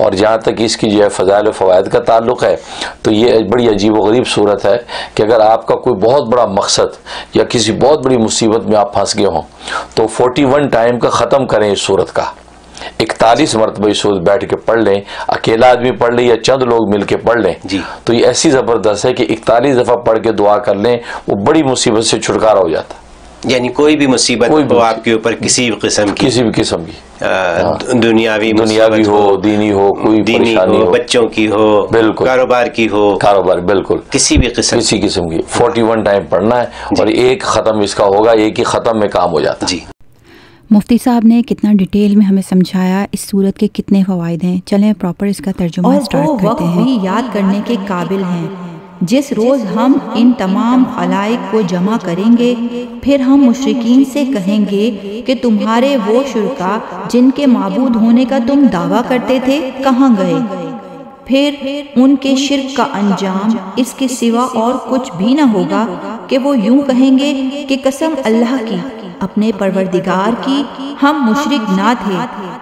اور جہاں تک اس کی جو ہے فضائل و فوائد کا تعلق ہے تو یہ بڑی عجیب و غریب صورت ہے کہ اگر آپ کا کوئی بہت بڑا مقصد یا کسی بہت بڑی مصیبت میں آپ پھنس گئے ہوں تو 41 ٹائم کا ختم کریں اس صورت کا، 41 مرتبہ اس صورت بیٹھ کے پڑھ لیں، اکیلا آدمی پڑھ لیں یا چند لوگ مل کے پڑھ لیں تو یہ ایسی زبردست ہے کہ 41 دفعہ پڑھ کے دعا کر لیں، وہ بڑی مصیبت سے چھٹکارا ہو جاتا ہے۔ یعنی کوئی بھی مصیبت ہو آپ کے اوپر کسی بھی قسم کی، دنیاوی ہو، دینی ہو، کوئی پریشانی ہو، بچوں کی ہو، بالکل کاروبار کی ہو، بالکل کسی بھی قسم کی 41 ٹائم پڑھنا ہے اور ایک ختم اس کا ہوگا، ایک ہی ختم میں کام ہو جاتا ہے۔ مفتی صاحب نے کتنا ڈیٹیل میں ہمیں سمجھایا اس صورت کے کتنے فوائد ہیں۔ چلیں پراپر اس کا ترجمہ سٹارٹ کرتے ہیں۔ اور وہ وقت بھی یاد کرنے کے قابل ہیں جس روز ہم ان تمام خلائق کو جمع کریں گے، پھر ہم مشرکین سے کہیں گے کہ تمہارے وہ شرکا جن کے معبود ہونے کا تم دعویٰ کرتے تھے کہاں گئے؟ پھر ان کے شرک کا انجام اس کے سوا اور کچھ بھی نہ ہوگا کہ وہ یوں کہیں گے کہ قسم اللہ کی، اپنے پروردگار کی، ہم مشرک نہ تھے۔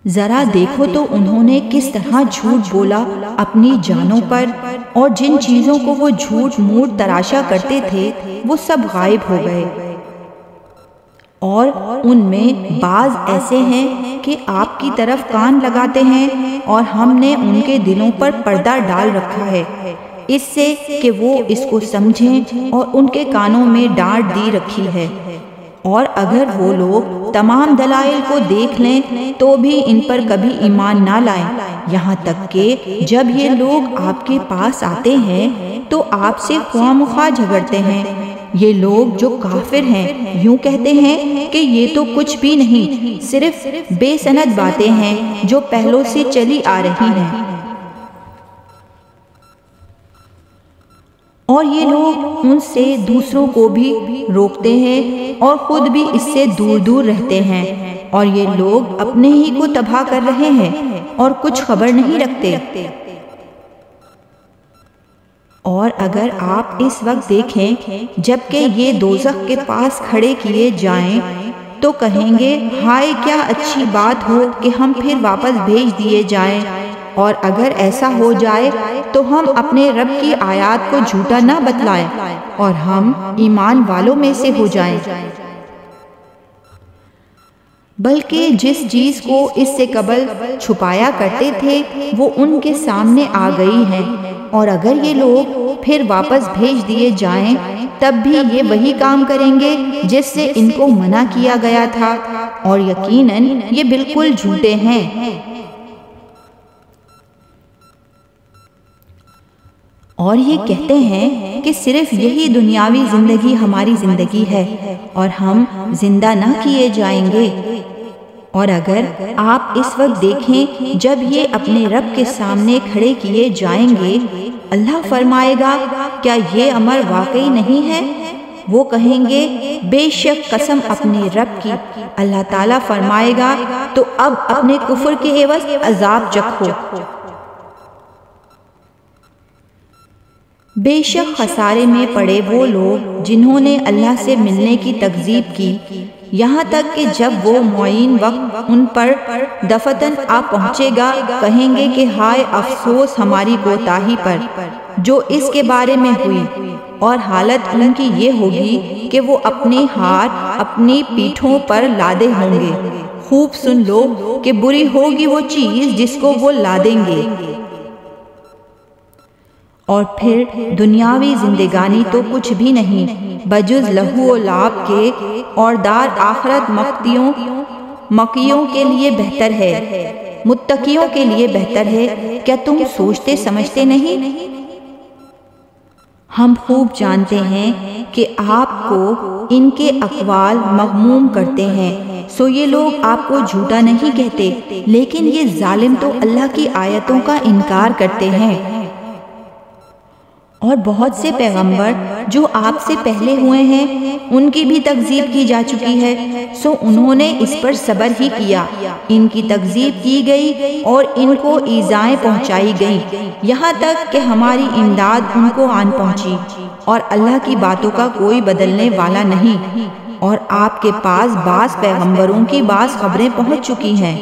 ذرا دیکھو تو انہوں نے کس طرح جھوٹ بولا اپنی جانوں پر، اور جن چیزوں کو وہ جھوٹ موٹ تراشا کرتے تھے وہ سب غائب ہو گئے، اور ان میں بعض ایسے ہیں کہ آپ کی طرف کان لگاتے ہیں اور ہم نے ان کے دلوں پر پردہ ڈال رکھا ہے اس سے کہ وہ اس کو سمجھیں، اور ان کے کانوں میں ڈانٹ دی رکھی ہے، اور اگر وہ لوگ تمام دلائل کو دیکھ لیں تو بھی ان پر کبھی ایمان نہ لائیں، یہاں تک کہ جب یہ لوگ آپ کے پاس آتے ہیں تو آپ سے خواہ مخواہ جھگڑتے ہیں۔ یہ لوگ جو کافر ہیں یوں کہتے ہیں کہ یہ تو کچھ بھی نہیں، صرف بے سند باتیں ہیں جو پہلوں سے چلی آ رہی ہیں، اور یہ لوگ ان سے دوسروں کو بھی روکتے ہیں اور خود بھی اس سے دور دور رہتے ہیں، اور یہ لوگ اپنے ہی کو تباہ کر رہے ہیں اور کچھ خبر نہیں رکھتے۔ اور اگر آپ اس وقت دیکھیں جبکہ یہ دوزخ کے پاس کھڑے کیے جائیں تو کہیں گے ہائے کیا اچھی بات ہو کہ ہم پھر واپس بھیج دیے جائیں، اور اگر ایسا ہو جائے تو ہم اپنے رب کی آیات کو جھوٹا نہ بتلائیں اور ہم ایمان والوں میں سے ہو جائیں، بلکہ جس چیز کو اس سے قبل چھپایا کرتے تھے وہ ان کے سامنے آ گئی ہے، اور اگر یہ لوگ پھر واپس بھیج دیے جائیں تب بھی یہ وہی کام کریں گے جس سے ان کو منع کیا گیا تھا، اور یقیناً یہ بالکل جھوٹے ہیں۔ اور یہ کہتے ہیں کہ صرف یہی دنیاوی زندگی ہماری زندگی ہے اور ہم زندہ نہ کیے جائیں گے، اور اگر آپ اس وقت دیکھیں جب یہ اپنے رب کے سامنے کھڑے کیے جائیں گے، اللہ فرمائے گا کیا یہ امر واقعی نہیں ہے؟ وہ کہیں گے بے شک قسم اپنے رب کی۔ اللہ تعالیٰ فرمائے گا تو اب اپنے کفر کے عوض عذاب چکھو۔ بے شک خسارے میں پڑے وہ لوگ جنہوں نے اللہ سے ملنے کی تکذیب کی، یہاں تک کہ جب وہ معین وقت ان پر دفتن آ پہنچے گا کہیں گے کہ ہائے افسوس ہماری کوتاہی پر جو اس کے بارے میں ہوئی، اور حالت ان کی یہ ہوگی کہ وہ اپنے ہاتھ اپنی پیٹھوں پر لادے ہوں گے۔ خوب سن لو کہ بری ہوگی وہ چیز جس کو وہ لادیں گے۔ اور پھر دنیاوی زندگانی تو کچھ بھی نہیں بجز لہو و لعب کے، اور دار آخرت مکیوں کے لیے بہتر ہے، متقیوں کے لیے بہتر ہے۔ کیا تم سوچتے سمجھتے نہیں؟ ہم خوب جانتے ہیں کہ آپ کو ان کے اقوال مغموم کرتے ہیں، سو یہ لوگ آپ کو جھوٹا نہیں کہتے، لیکن یہ ظالم تو اللہ کی آیتوں کا انکار کرتے ہیں۔ اور بہت سے پیغمبر جو آپ سے پہلے ہوئے ہیں ان کی بھی تکذیب کی جا چکی ہے، سو انہوں نے اس پر صبر ہی کیا، ان کی تکذیب کی گئی اور ان کو ایذائیں پہنچائی گئیں، یہاں تک کہ ہماری امداد ان کو آن پہنچی، اور اللہ کی باتوں کا کوئی بدلنے والا نہیں۔ اور آپ کے پاس بعض پیغمبروں کی بعض خبریں پہنچ چکی ہیں،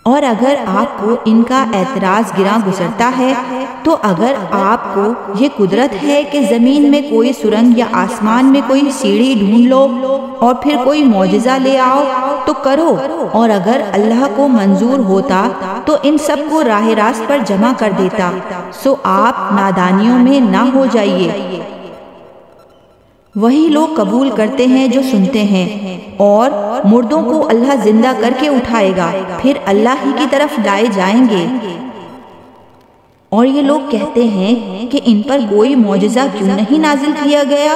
اور اگر آپ کو ان کا اعتراض گراں گزرتا ہے تو اگر آپ کو یہ قدرت ہے کہ زمین میں کوئی سرنگ یا آسمان میں کوئی سیڑھی ڈھونڈ لو اور پھر کوئی معجزہ لے آؤ تو کرو، اور اگر اللہ کو منظور ہوتا تو ان سب کو راہ راست پر جمع کر دیتا، سو آپ نادانیوں میں نہ ہو جائیے۔ وہی لوگ قبول کرتے ہیں جو سنتے ہیں، اور مردوں کو اللہ زندہ کر کے اٹھائے گا، پھر اللہ ہی کی طرف لائے جائیں گے۔ اور یہ لوگ کہتے ہیں کہ ان پر کوئی معجزہ کیوں نہیں نازل کیا گیا؟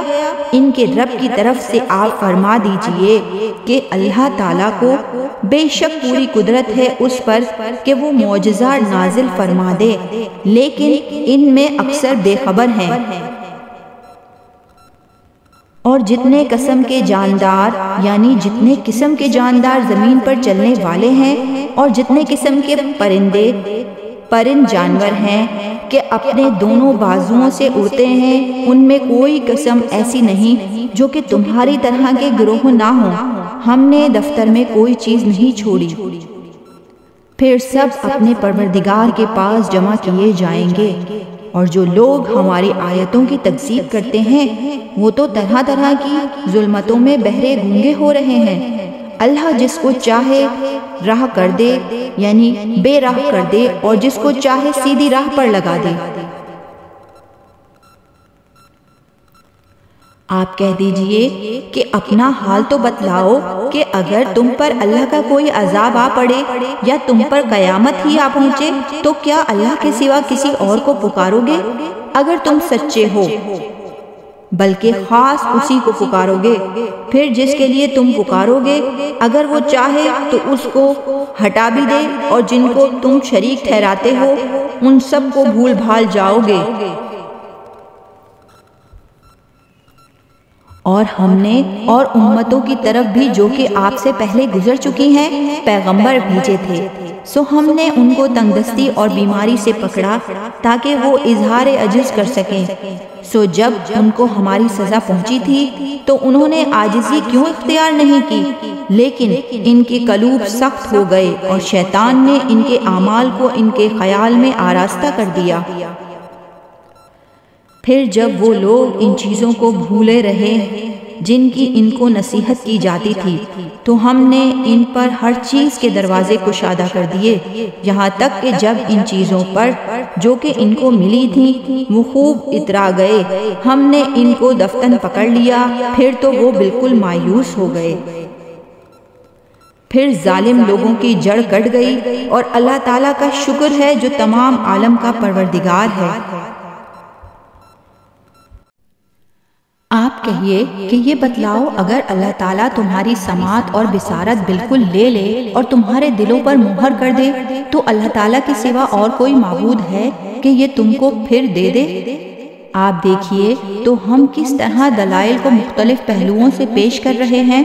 ان کے رب کی طرف سے آپ فرما دیجئے کہ اللہ تعالیٰ کو بے شک پوری قدرت ہے اس پر کہ وہ معجزہ نازل فرما دے، لیکن ان میں اکثر بے خبر ہیں۔ اور جتنے قسم کے جاندار، یعنی جتنے قسم کے جاندار زمین پر چلنے والے ہیں، اور جتنے قسم کے پرند جانور ہیں کہ اپنے دونوں بازوؤں سے اڑتے ہیں، ان میں کوئی قسم ایسی نہیں جو کہ تمہاری طرح کے گروہ نہ ہوں۔ ہم نے دفتر میں کوئی چیز نہیں چھوڑی۔ پھر سب اپنے پروردگار کے پاس جمع کیے جائیں گے، اور جو لوگ ہماری آیتوں کی تکذیب کرتے ہیں وہ تو طرح طرح کی ظلمتوں میں بہرے گونگے ہو رہے ہیں۔ اللہ جس کو چاہے راہ کر دے، یعنی بے راہ کر دے، اور جس کو چاہے سیدھی راہ پر لگا دے۔ آپ کہہ دیجئے کہ اپنا حال تو بتلاؤ کہ اگر تم پر اللہ کا کوئی عذاب آ پڑے یا تم پر قیامت ہی آ پہنچے تو کیا اللہ کے سوا کسی اور کو پکارو گے اگر تم سچے ہو؟ بلکہ خاص اسی کو پکارو گے۔ پھر جس کے لیے تم پکارو گے اگر وہ چاہے تو اس کو ہٹا بھی دے، اور جن کو تم شریک ٹھہراتے ہو ان سب کو بھول بھال جاؤ گے۔ اور ہم نے اور امتوں کی طرف بھی جو کہ آپ سے پہلے گزر چکی ہیں پیغمبر بھیجے تھے، سو ہم نے ان کو تنگدستی اور بیماری سے پکڑا تاکہ وہ اظہار عجز کر سکیں۔ سو جب ان کو ہماری سزا پہنچی تھی تو انہوں نے عاجزی کیوں اختیار نہیں کی، لیکن ان کے قلوب سخت ہو گئے اور شیطان نے ان کے اعمال کو ان کے خیال میں آراستہ کر دیا۔ پھر جب وہ لوگ ان چیزوں کو بھولے رہے جن کی ان کو نصیحت کی جاتی تھی تو ہم نے ان پر ہر چیز کے دروازے کشادہ کر دیے، یہاں تک کہ جب ان چیزوں پر جو کہ ان کو ملی تھیں وہ خوب اترا گئے، ہم نے ان کو دفتن پکڑ لیا، پھر تو وہ بالکل مایوس ہو گئے۔ پھر ظالم لوگوں کی جڑ کٹ گئی، اور اللہ تعالیٰ کا شکر ہے جو تمام عالم کا پروردگار ہے۔ آپ کہیے کہ یہ بتلاؤ، اگر اللہ تعالیٰ تمہاری سماعت اور بصارت بالکل لے لے اور تمہارے دلوں پر مہر کر دے تو اللہ تعالیٰ کے سوا اور کوئی معبود ہے کہ یہ تم کو پھر دے دے؟ آپ دیکھیے تو ہم کس طرح دلائل کو مختلف پہلوؤں سے پیش کر رہے ہیں،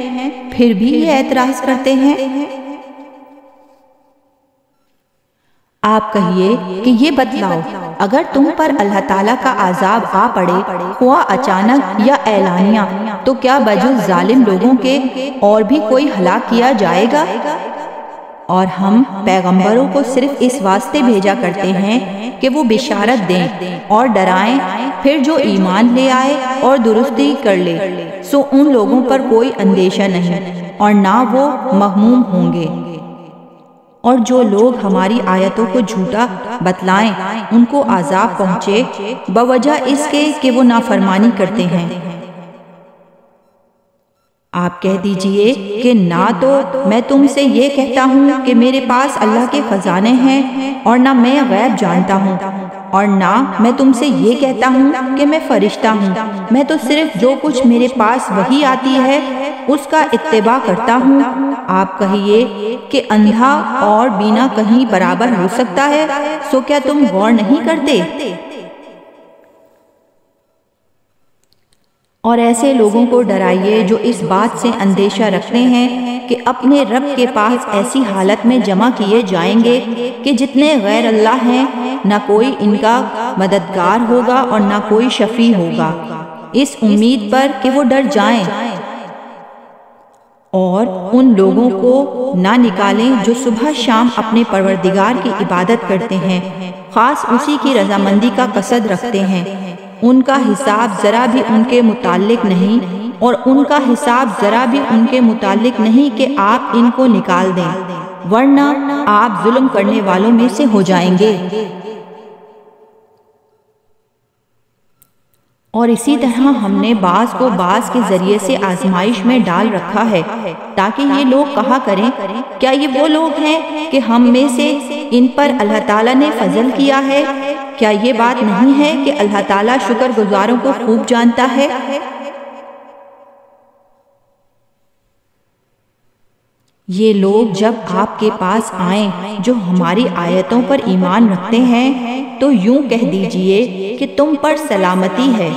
پھر بھی یہ اعتراض کرتے ہیں۔ آپ کہیے کہ یہ بتلاؤ، اگر تم پر اللہ تعالیٰ کا عذاب آ پڑے خواہ اچانک یا اعلانیہ تو کیا بجز ظالم لوگوں کے اور بھی کوئی ہلاک کیا جائے گا؟ اور ہم پیغمبروں کو صرف اس واسطے بھیجا کرتے ہیں کہ وہ بشارت دیں اور ڈرائیں، پھر جو ایمان لے آئے اور درستی کر لے سو ان لوگوں پر کوئی اندیشہ نہیں اور نہ وہ مغموم ہوں گے۔ اور جو لوگ ہماری آیتوں کو جھوٹا بتلائیں ان کو عذاب پہنچے بوجہ اس کے کہ وہ نافرمانی کرتے ہیں۔ آپ کہہ دیجئے کہ نہ تو میں تم سے یہ کہتا ہوں کہ میرے پاس اللہ کے خزانے ہیں اور نہ میں غیب جانتا ہوں، اور نہ میں تم سے یہ کہتا ہوں کہ میں فرشتہ ہوں، میں تو صرف جو کچھ میرے پاس وحی آتی ہے اس کا اتباع کرتا ہوں۔ آپ کہیے کہ اندھا اور بینا کہیں برابر ہو سکتا ہے، سو کیا تم غور نہیں کرتے؟ اور ایسے لوگوں کو ڈرائیے جو اس بات سے اندیشہ رکھتے ہیں کہ اپنے رب کے پاس ایسی حالت میں جمع کیے جائیں گے کہ جتنے غیر اللہ ہیں نہ کوئی ان کا مددگار ہوگا اور نہ کوئی شفیع ہوگا۔ اس امید پر کہ وہ ڈر جائیں، اور ان لوگوں کو نہ نکالیں جو صبح شام اپنے پروردگار کی عبادت کرتے ہیں، خاص اسی کی رضامندی کا قصد رکھتے ہیں۔ ان کا حساب ذرا بھی ان کے متعلق نہیں، اور ان کا حساب ذرا بھی ان کے متعلق نہیں کہ آپ ان کو نکال دیں، ورنہ آپ ظلم کرنے والوں میں سے ہو جائیں گے۔ اور اسی طرح ہم نے بعض کو بعض کے ذریعے سے آزمائش میں ڈال رکھا ہے، تاکہ یہ لوگ کہا کریں، کیا یہ وہ لوگ ہیں کہ ہم میں سے ان پر اللہ تعالیٰ نے فضل کیا ہے؟ کیا یہ بات نہیں ہے کہ اللہ تعالیٰ شکر گزاروں کو خوب جانتا ہے؟ یہ لوگ جب آپ کے پاس آئیں جو ہماری آیتوں پر ایمان رکھتے ہیں تو یوں کہہ دیجئے کہ تم پر سلامتی ہے،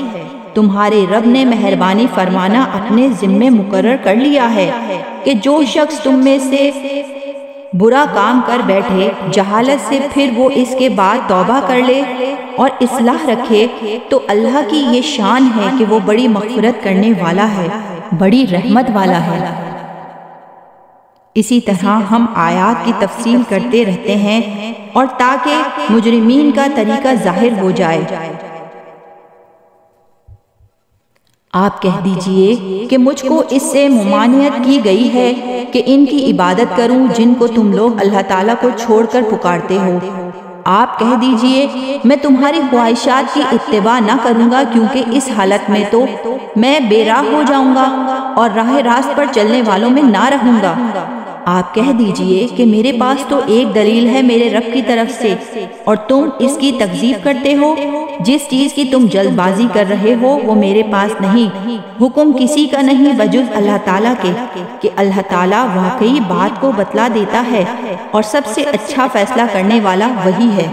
تمہارے رب نے مہربانی فرمانا اپنے ذمے مقرر کر لیا ہے کہ جو شخص تم میں سے برا کام کر بیٹھے جہالت سے، پھر وہ اس کے بعد توبہ کر لے اور اصلاح رکھے، تو اللہ کی یہ شان ہے کہ وہ بڑی مغفرت کرنے والا ہے، بڑی رحمت والا ہے۔ اسی طرح ہم آیات کی تفصیل کرتے رہتے ہیں، اور تاکہ مجرمین کا طریقہ ظاہر ہو جائے، آپ کہہ دیجئے کہ مجھ کو اس سے ممانعت کی گئی ہے کہ ان کی عبادت کروں جن کو تم لوگ اللہ تعالیٰ کو چھوڑ کر پکارتے ہو۔ آپ کہہ دیجئے میں تمہاری خواہشات کی اتباع نہ کروں گا، کیونکہ اس حالت میں تو میں بے راہ ہو جاؤں گا اور راہ راست پر چلنے والوں میں نہ رہوں گا۔ آپ کہہ دیجئے کہ میرے پاس تو ایک دلیل ہے میرے رب کی طرف سے، اور تم اس کی تکذیب کرتے ہو۔ جس چیز کی تم جلد بازی کر رہے ہو وہ میرے پاس نہیں، حکم کسی کا نہیں بجز اللہ تعالیٰ کے، کہ اللہ تعالیٰ واقعی بات کو بتلا دیتا ہے، اور سب سے اچھا فیصلہ کرنے والا وہی ہے۔